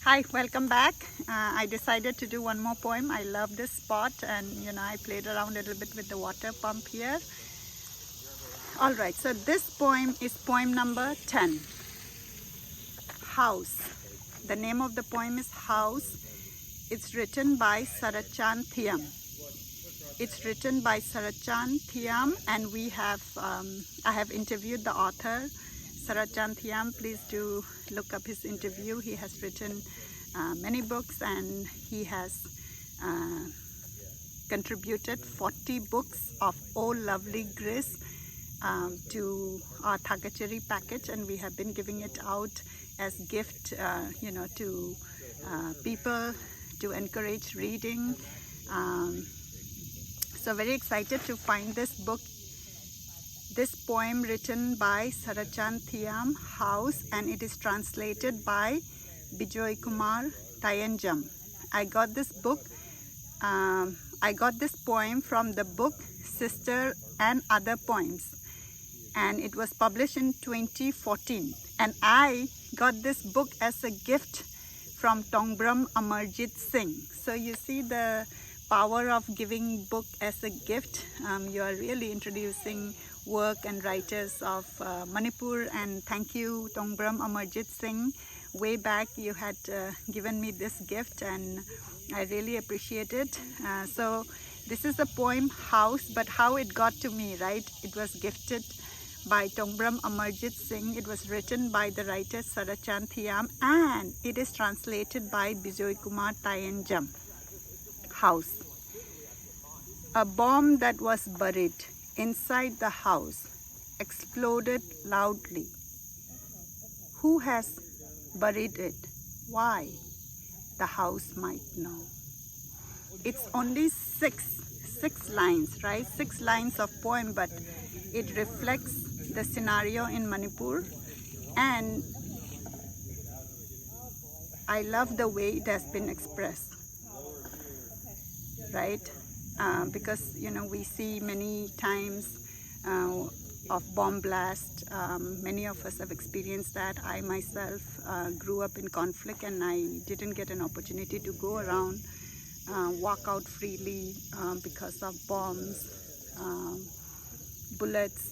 Hi, welcome back. I decided to do one more poem. I love this spot, and I played around a little bit with the water pump here. Alright, so this poem is poem number 10. House. The name of the poem is House. It's written by Saratchand Thiyam. It's written by Saratchand Thiyam, and I have interviewed the author, Saratchand Thiyam. Please do look up his interview. He has written many books, and he has contributed 40 books of Oh Lovely Grace to our Thagachari package, and we have been giving it out as gift to people to encourage reading. So very excited to find this book, this poem written by Saratchand Thiyam, House, and it is translated by Bijoykumar, Tayengjam. I got this poem from the book Sister and Other Poems, and it was published in 2014, and I got this book as a gift from Tayengjam Amarjit Singh. So you see the power of giving book as a gift. You are really introducing work and writers of Manipur, and thank you Tayengjam Amarjit Singh. Way back you had given me this gift, and I really appreciate it. So this is the poem House, but how it got to me, right? It was gifted by Tayengjam Amarjit Singh. It was written by the writer Saratchand Thiyam, and it is translated by Bijoykumar Tayengjam. House. A bomb that was buried inside the house exploded loudly. Who has buried it? Why? The house might know. It's only six lines, right? 6 lines of poem, but it reflects the scenario in Manipur, and I love the way it has been expressed, right? Because we see many times of bomb blast. Many of us have experienced that. I myself grew up in conflict, and I didn't get an opportunity to go around, walk out freely because of bombs, bullets,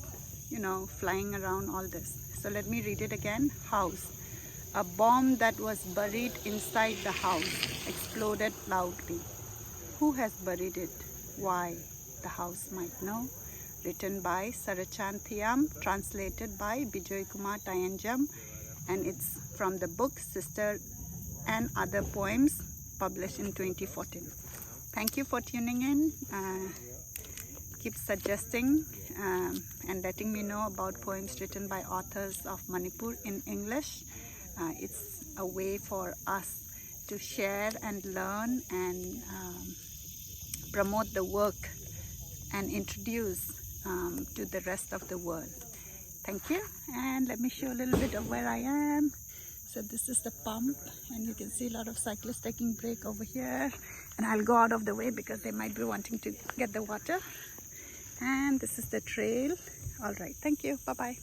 flying around, all this. So let me read it again. House. A bomb that was buried inside the house exploded loudly. Who has buried it? Why? The house might know. Written by Saratchand Thiyam, translated by Bijoykumar Tayengjam, and it's from the book Sister and Other Poems, published in 2014. Thank you for tuning in. Keep suggesting and letting me know about poems written by authors of Manipur in English. It's a way for us to share and learn and promote the work and introduce to the rest of the world. Thank you, and let me show a little bit of where I am. So this is the pump, and you can see a lot of cyclists taking break over here, and I'll go out of the way because they might be wanting to get the water. And this is the trail. All right, thank you, bye-bye.